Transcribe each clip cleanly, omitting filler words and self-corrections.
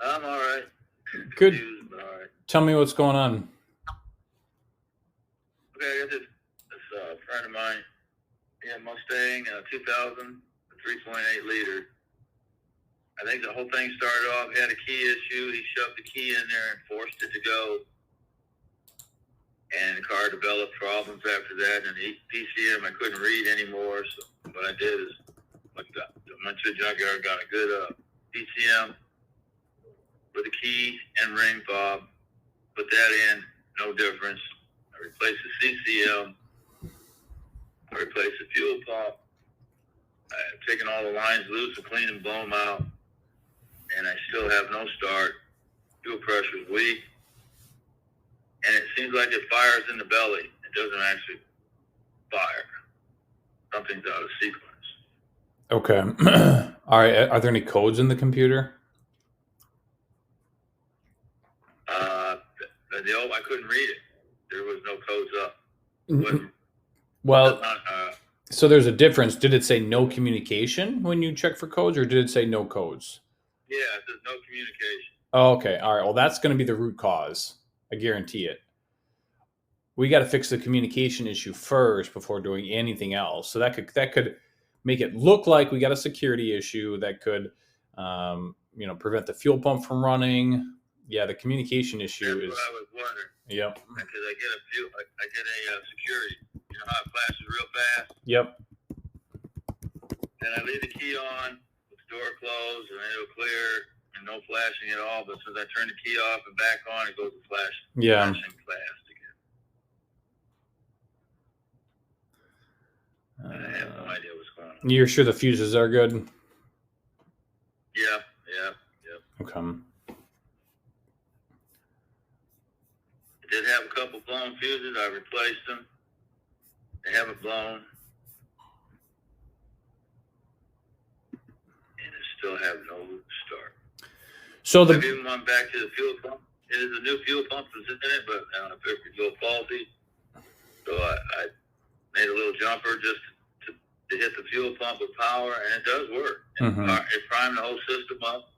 I'm all right. Good. Confused, but all right. Tell me what's going on. Okay, I got this friend of mine. He had Mustang, 2000, 3.8 liter. I think the whole thing started off. He had a key issue. He shoved the key in there and forced it to go. And the car developed problems after that. And the PCM I couldn't read anymore. So what I did is I went to the junkyard, got a good PCM with a key and ring fob. Put that in, no difference. I replaced the CCM. I replaced the fuel pump. I've taken all the lines loose and cleaned and blown them out. And I still have no start. Fuel pressure is weak. And it seems like it fires in the belly. It doesn't actually fire. Something's out of sequence. Okay. All right. Are there any codes in the computer? I couldn't read it. There was no codes up. Well, so there's a difference. Did it say no communication when you check for codes, or did it say no codes? Yeah, there's no communication. Oh, okay. All right. Well, that's going to be the root cause. I guarantee it. We got to fix the communication issue first before doing anything else. So that could make it look like we got a security issue that could, prevent the fuel pump from running. Yeah, the communication issue That's what I was wondering. Yep. Because I get a security. You know how it flashes real fast? Yep. Then I leave the key on, with the door closed, and it'll clear, and no flashing at all. But as soon as I turn the key off and back on, it goes to flashing. Yeah. Flashing fast again. I have no idea what's going on. You're sure the fuses are good? Yeah. Okay. I did have a couple blown fuses. I replaced them. They haven't blown. And it still have no start. So I've even went back to the fuel pump. It is a new fuel pump that's in it, but I don't know if it's a little faulty. So I made a little jumper just to hit the fuel pump with power, and it does work. Mm-hmm. It primed the whole system up.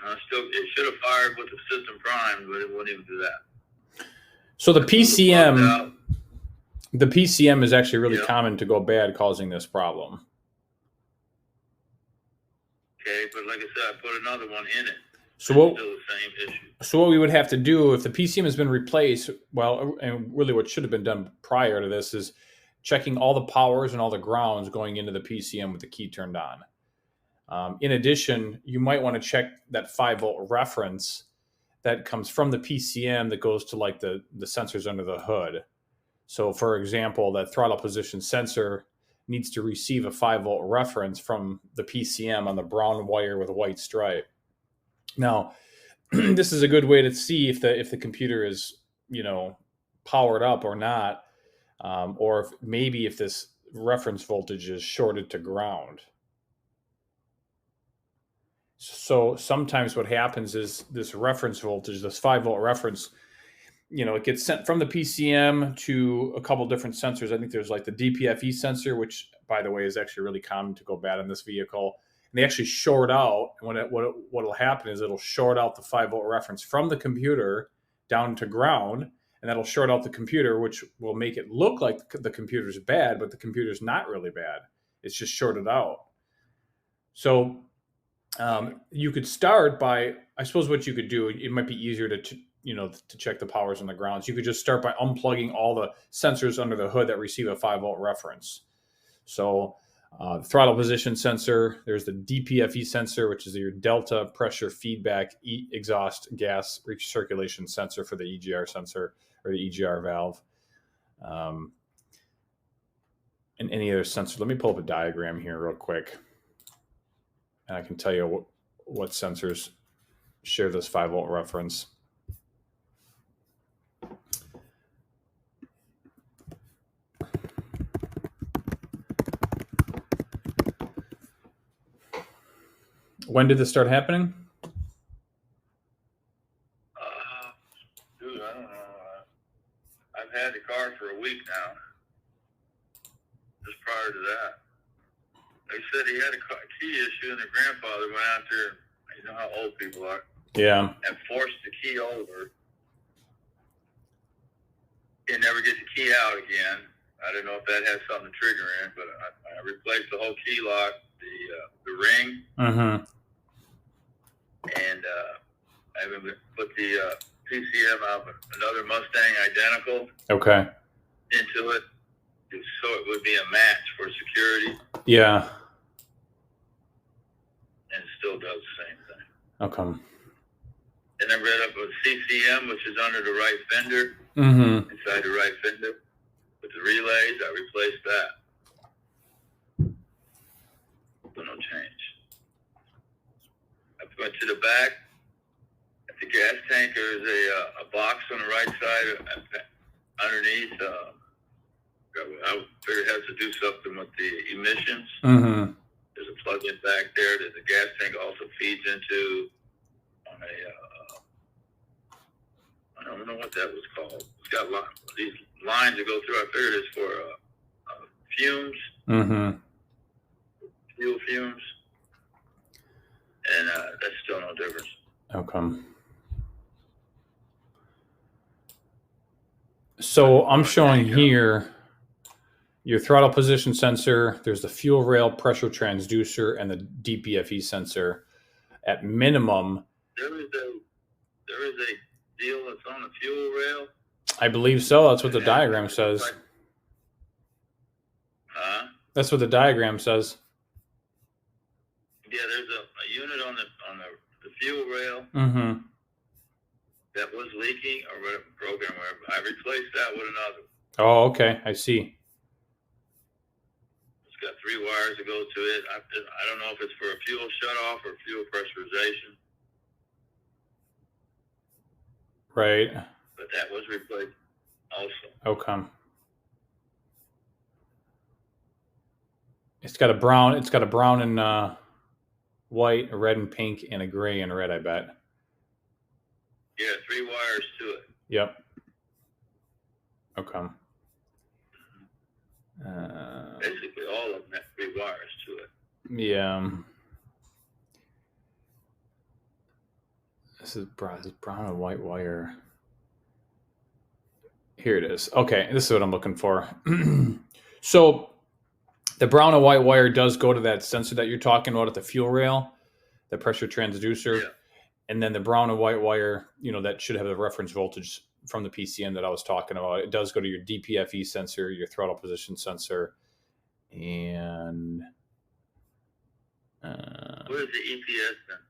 It should have fired with the system primed, but it wouldn't even do that. So the PCM is actually really common to go bad, causing this problem. Okay, but like I said, I put another one in it. So it's still the same issue. So what we would have to do if the PCM has been replaced, well, and really what should have been done prior to this is checking all the powers and all the grounds going into the PCM with the key turned on. In addition, you might want to check that 5-volt reference that comes from the PCM that goes to like the sensors under the hood. So for example, that throttle position sensor needs to receive a 5-volt reference from the PCM on the brown wire with a white stripe. Now, this is a good way to see if the computer is, powered up or not, or if this reference voltage is shorted to ground. So sometimes what happens is this reference voltage, this 5-volt reference, it gets sent from the PCM to a couple different sensors. I think there's like the DPFE sensor, which, by the way, is actually really common to go bad in this vehicle. And they actually short out. And what will happen is it'll short out the 5-volt reference from the computer down to ground, and that'll short out the computer, which will make it look like the computer's bad, but the computer's not really bad. It's just shorted out. So you could start by, I suppose what you could do, it might be easier to check the powers and the grounds. You could just start by unplugging all the sensors under the hood that receive a 5-volt reference. So the throttle position sensor, there's the DPFE sensor, which is your delta pressure feedback exhaust gas recirculation sensor for the EGR sensor or the EGR valve. And any other sensor. Let me pull up a diagram here real quick. And I can tell you what sensors share this 5-volt reference. When did this start happening? Dude, I don't know. I've had the car for a week now. Just prior to that. They said he had a key issue, and the grandfather went out there. You know how old people are. Yeah. and force the key over and never get the key out again. I don't know if that has something to trigger in, but I replaced the whole key lock, the ring, Mm-hmm. and I even put the PCM of another Mustang identical Okay. into it, so it would be a match for security. Yeah. And it still does the same thing. Okay. And I read up a CCM, which is under the right fender, Mm-hmm. inside the right fender. With the relays, I replaced that. So no change. I went to the back. At the gas tank, there's a box on the right side underneath. I figured it has to do something with the emissions. Mm-hmm. There's a plug-in back there that the gas tank also feeds into on a, I don't know what that was called. It's got these lines that go through. I figured it's for fumes, Mm-hmm. fuel fumes, and that's still no difference. Okay. So I'm showing here your throttle position sensor. There's the fuel rail pressure transducer and the DPFE sensor. At minimum, there is a deal that's on the fuel rail. I believe so. That's what the diagram says. That's what the diagram says. Yeah, there's a unit on the fuel rail. Mm-hmm. That was leaking or whatever program, wherever. I replaced that with another. Oh, okay. I see. It's got 3 wires that go to it. I don't know if it's for a fuel shutoff or fuel pressurization. Right. But that was replaced also. Okay. It's got a brown and white, a red and pink, and a gray and red, I bet. Yeah, 3 wires to it. Yep. Okay. Basically, all of them have 3 wires to it. Yeah. This is brown and white wire. Here it is. Okay, this is what I'm looking for. So the brown and white wire does go to that sensor that you're talking about at the fuel rail, the pressure transducer. Yeah. And then the brown and white wire, that should have the reference voltage from the PCM that I was talking about. It does go to your DPFE sensor, your throttle position sensor, and what is the EPS sensor?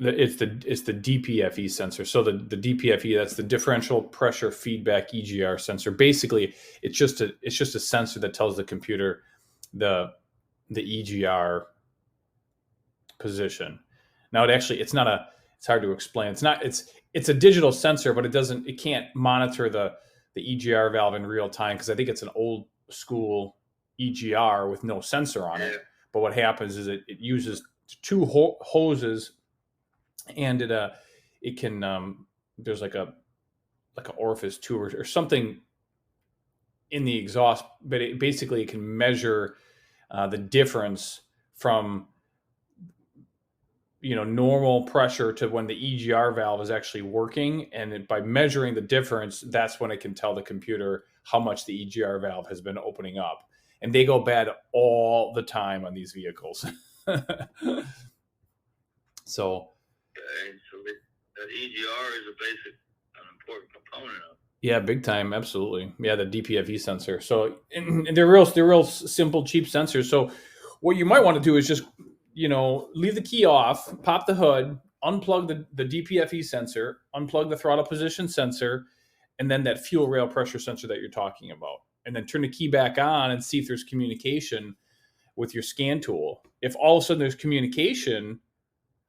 It's the DPFE sensor. So the DPFE, that's the differential pressure feedback EGR sensor. Basically, it's just a sensor that tells the computer the EGR position. Now it's hard to explain. It's a digital sensor, but it can't monitor the EGR valve in real time, because I think it's an old school EGR with no sensor on it. But what happens is it uses 2 hoses, and it can there's like a orifice too or something in the exhaust, but it can measure the difference from normal pressure to when the EGR valve is actually working. And by measuring the difference, that's when it can tell the computer how much the EGR valve has been opening up. And they go bad all the time on these vehicles. So that EGR is an important component of it. Yeah, big time. Absolutely. Yeah, the DPFE sensor. So and they're real simple, cheap sensors. So what you might want to do is just leave the key off, pop the hood, unplug the DPFE sensor, unplug the throttle position sensor, and then that fuel rail pressure sensor that you're talking about. And then turn the key back on and see if there's communication with your scan tool. If all of a sudden there's communication,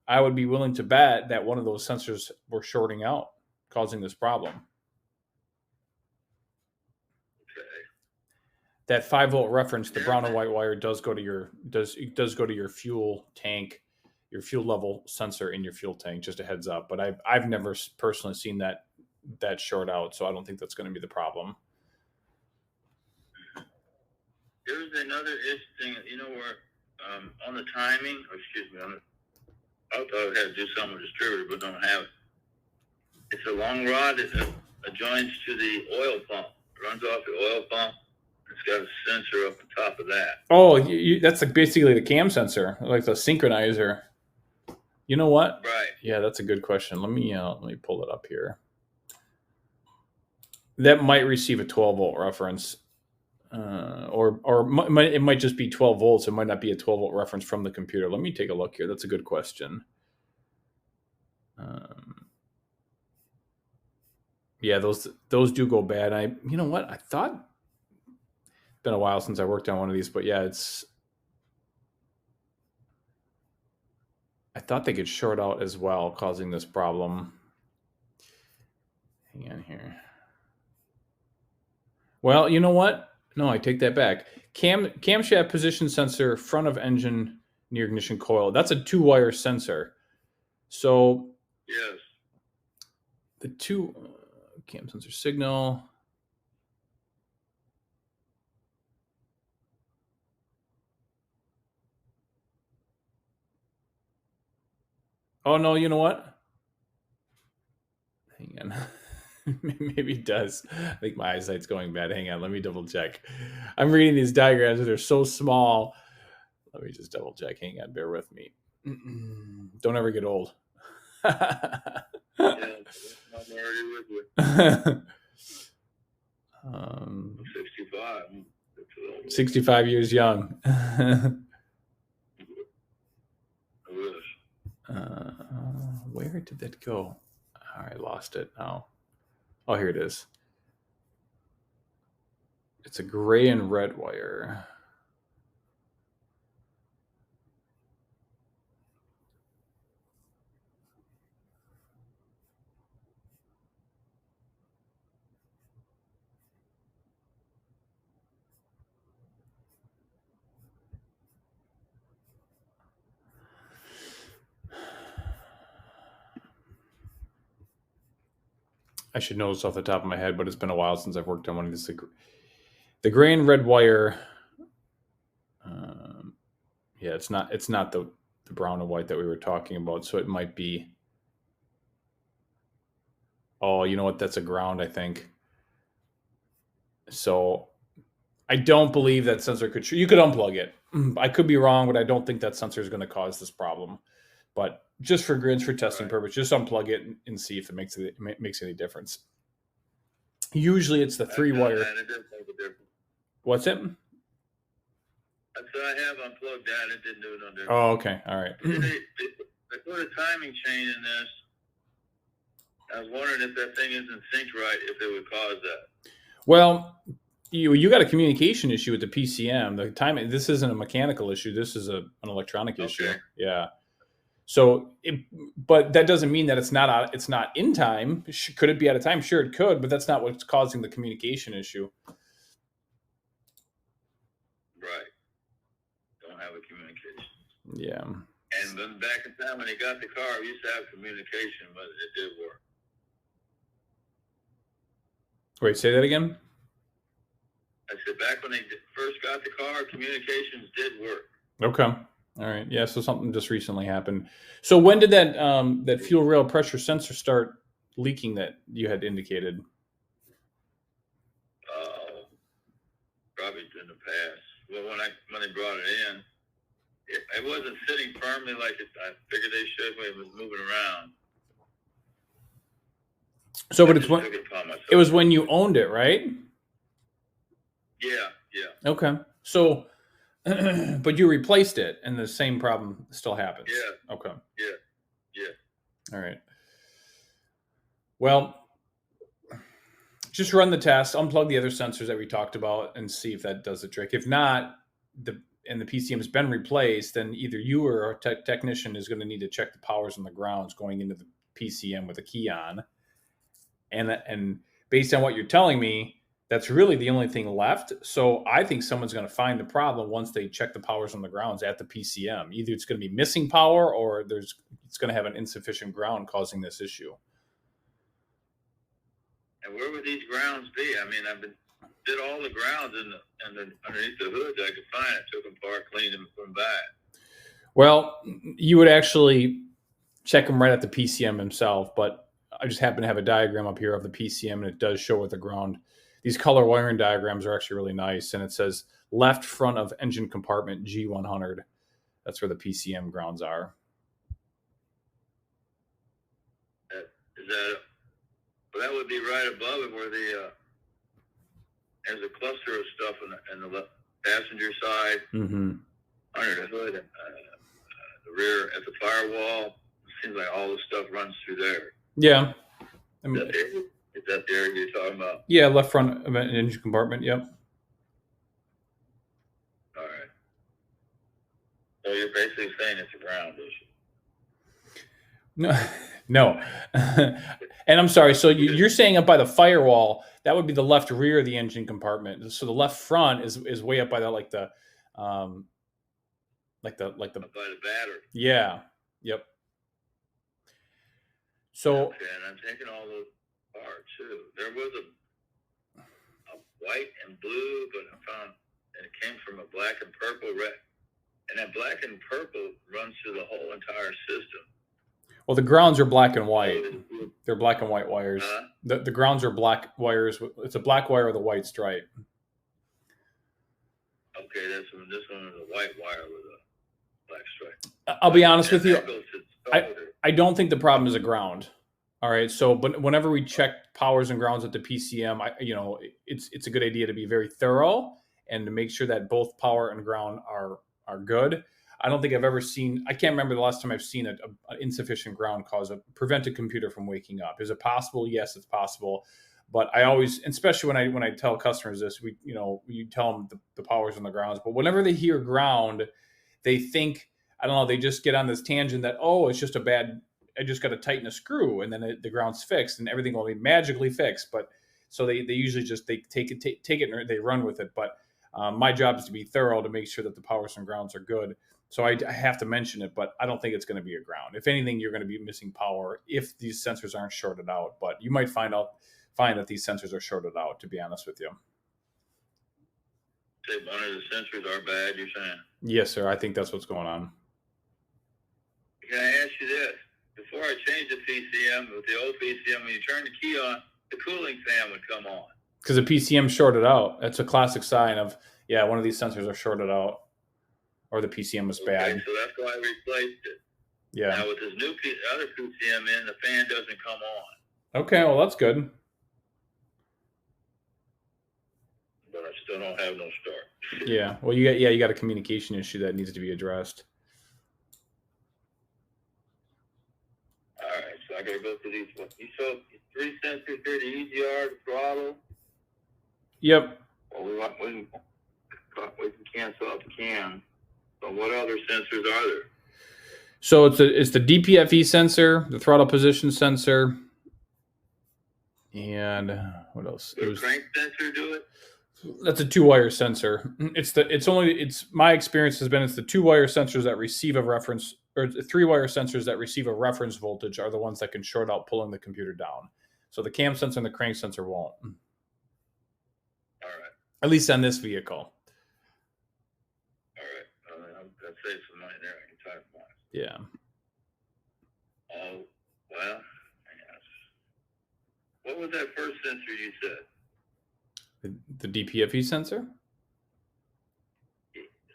I would be willing to bet that one of those sensors were shorting out, causing this problem. Okay. That 5-volt reference, the brown and white wire, does go to your fuel tank, your fuel level sensor in your fuel tank. Just a heads up. But I've never personally seen that short out, so I don't think that's going to be the problem. There's another interesting, where on the timing, I thought it had to do something with the distributor, but don't have it. It's a long rod that adjoins to the oil pump. It runs off the oil pump. It's got a sensor up on top of that. Oh, that's like basically the cam sensor, like the synchronizer. You know what? Right. Yeah, that's a good question. Let me pull it up here. That might receive a 12-volt reference, or it might just be 12 volts. It might not be a 12-volt reference from the computer. Let me take a look here. That's a good question. Yeah, those do go bad. You know what? I thought it's been a while since I worked on one of these, but yeah, I thought they could short out as well, causing this problem. Hang on here. Well, you know what? No, I take that back. Camshaft position sensor, front of engine near ignition coil. That's a 2-wire sensor. So yes, the two cam sensor signal. Oh no, you know what? Hang on. Maybe it does. I think my eyesight's going bad. Hang on, let me double check. I'm reading these diagrams and they're so small. Let me just double check. Hang on, bear with me. Don't ever get old. Yeah, I'm already with you. 65. 65 years young. I wish. Where did that go? I lost it now. Oh, here it is. It's a gray and red wire. I should know this off the top of my head, but it's been a while since I've worked on one of these. The gray and red wire. Yeah, it's not the brown and white that we were talking about. So it might be. Oh, you know what? That's a ground, I think. So I don't believe that sensor could. You could unplug it. I could be wrong, but I don't think that sensor is going to cause this problem. But just for grids, for testing purpose, just unplug it and see if it makes any difference. Usually, it's the 3-wire. What's it? I said I have unplugged that. It didn't do no difference. Oh, okay. All right. They put a timing chain in this. I was wondering if that thing isn't synced right, if it would cause that. Well, you got a communication issue with the PCM. The timing. This isn't a mechanical issue. This is an electronic issue. Yeah. So, but that doesn't mean that it's not in time. Could it be out of time? Sure, it could, but that's not what's causing the communication issue. Right. Don't have a communication. Yeah. And then back in time when they got the car, we used to have communication, but it did work. Wait, say that again? I said back when they first got the car, communications did work. Okay. All right. Yeah. So something just recently happened. So when did that fuel rail pressure sensor start leaking that you had indicated? Probably in the past. Well, when they brought it in, it wasn't sitting firmly like I figured they should when it was moving around. So, but it was when you owned it, right? Yeah. Okay. So, but you replaced it, and the same problem still happens. Yeah. Okay. Yeah. All right. Well, just run the test, unplug the other sensors that we talked about, and see if that does the trick. If not, and the PCM has been replaced, then either you or a technician is going to need to check the powers and the grounds going into the PCM with a key on. And based on what you're telling me, that's really the only thing left. So I think someone's going to find the problem once they check the powers and the grounds at the PCM. Either it's going to be missing power, or it's going to have an insufficient ground causing this issue. And where would these grounds be? I mean, did all the grounds underneath the hood that I could find. I took them apart, cleaned them, put them back. Well, you would actually check them right at the PCM himself. But I just happen to have a diagram up here of the PCM, and it does show at the ground. These color wiring diagrams are actually really nice, and it says left front of engine compartment G100. That's where the PCM grounds are. Is that? Well, that would be right above it where there's a cluster of stuff in the passenger side, under the hood, the rear at the firewall. It seems like all the stuff runs through there. Yeah. I mean, is that the area you're talking about? Yeah, left front of an engine compartment. Yep. All right. So you're basically saying it's a ground issue. No. And I'm sorry. So you're saying up by the firewall, that would be the left rear of the engine compartment. So the left front is way up by the like the up by the battery. Yeah. Yep. So. Okay, and I'm taking all those apart too. There was a white and blue, but I found and it came from a black and purple red, and that black and purple runs through the whole entire system. Well, the grounds are black and white. They're black and white wires. The grounds are black wires. It's a black wire with a white stripe. Okay, this one is a white wire with a black stripe. I'll be honest with you. I don't think the problem is a ground. All right. So, but whenever we check powers and grounds at the PCM, it's a good idea to be very thorough and to make sure that both power and ground are good. I don't think I've ever seen, I can't remember the last time I've seen an insufficient ground prevent a computer from waking up. Is it possible? Yes, it's possible. But I always, especially when I tell customers this, you tell them the powers and the grounds, but whenever they hear ground, they think, I don't know, they just get on this tangent that, oh, it's just I just got to tighten a screw and then the ground's fixed and everything will be magically fixed. But so they usually just, they take it and they run with it. But my job is to be thorough to make sure that the powers and grounds are good. So I have to mention it, but I don't think it's going to be a ground. If anything, you're going to be missing power if these sensors aren't shorted out. But you might find that these sensors are shorted out, to be honest with you. Say one of the sensors are bad, you're saying? Yes, sir. I think that's what's going on. Can I ask you this? Before I changed the PCM, with the old PCM, when you turn the key on, the cooling fan would come on. Because the PCM shorted out. That's a classic sign of, one of these sensors are shorted out. Or the PCM was bad. Okay, so that's why I replaced it. Yeah. Now with this new other PCM in, the fan doesn't come on. Okay, well that's good. But I still don't have no start. Yeah. Well, you got a communication issue that needs to be addressed. All right, so I gotta go through these. You saw 3 sensors here: the EGR, the throttle. Yep. Well, we can cancel out the cam. So what other sensors are there? So it's the DPFE sensor, the throttle position sensor, and what else? Does the crank sensor do it? That's a 2-wire sensor. It's my experience has been it's the 2-wire sensors that receive a reference, or the 3-wire sensors that receive a reference voltage are the ones that can short out, pulling the computer down. So the cam sensor and the crank sensor won't. All right. At least on this vehicle. That saves some money there. I can type mine. Yeah. Oh, well, yes. What was that first sensor you said? The DPFE sensor?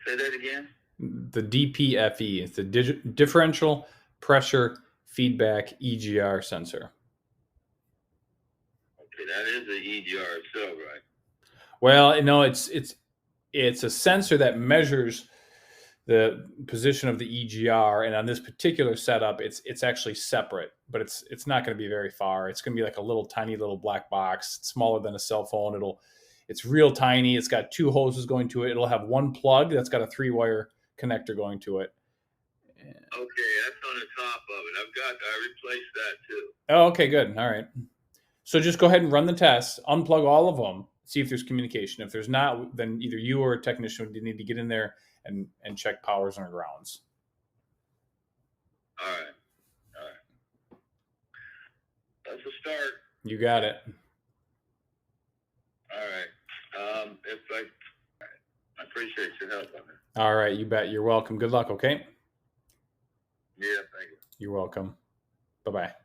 Say that again? The DPFE. It's the differential pressure feedback EGR sensor. Okay, that is the EGR itself, right? Well, no, it's a sensor that measures the position of the EGR, and on this particular setup, it's actually separate, but it's not going to be very far. It's going to be like a little tiny little black box, smaller than a cell phone. It's real tiny. It's got 2 hoses going to it. It'll have one plug that's got a 3-wire connector going to it. Okay, that's on the top of it. I replaced that too. Oh, okay, good. All right. So just go ahead and run the test, unplug all of them, see if there's communication. If there's not, then either you or a technician would need to get in there and check powers and grounds. All right. That's a start. You got it. All right. I appreciate your help on it. All right, you bet. You're welcome. Good luck, okay? Yeah, thank you. You're welcome. Bye-bye.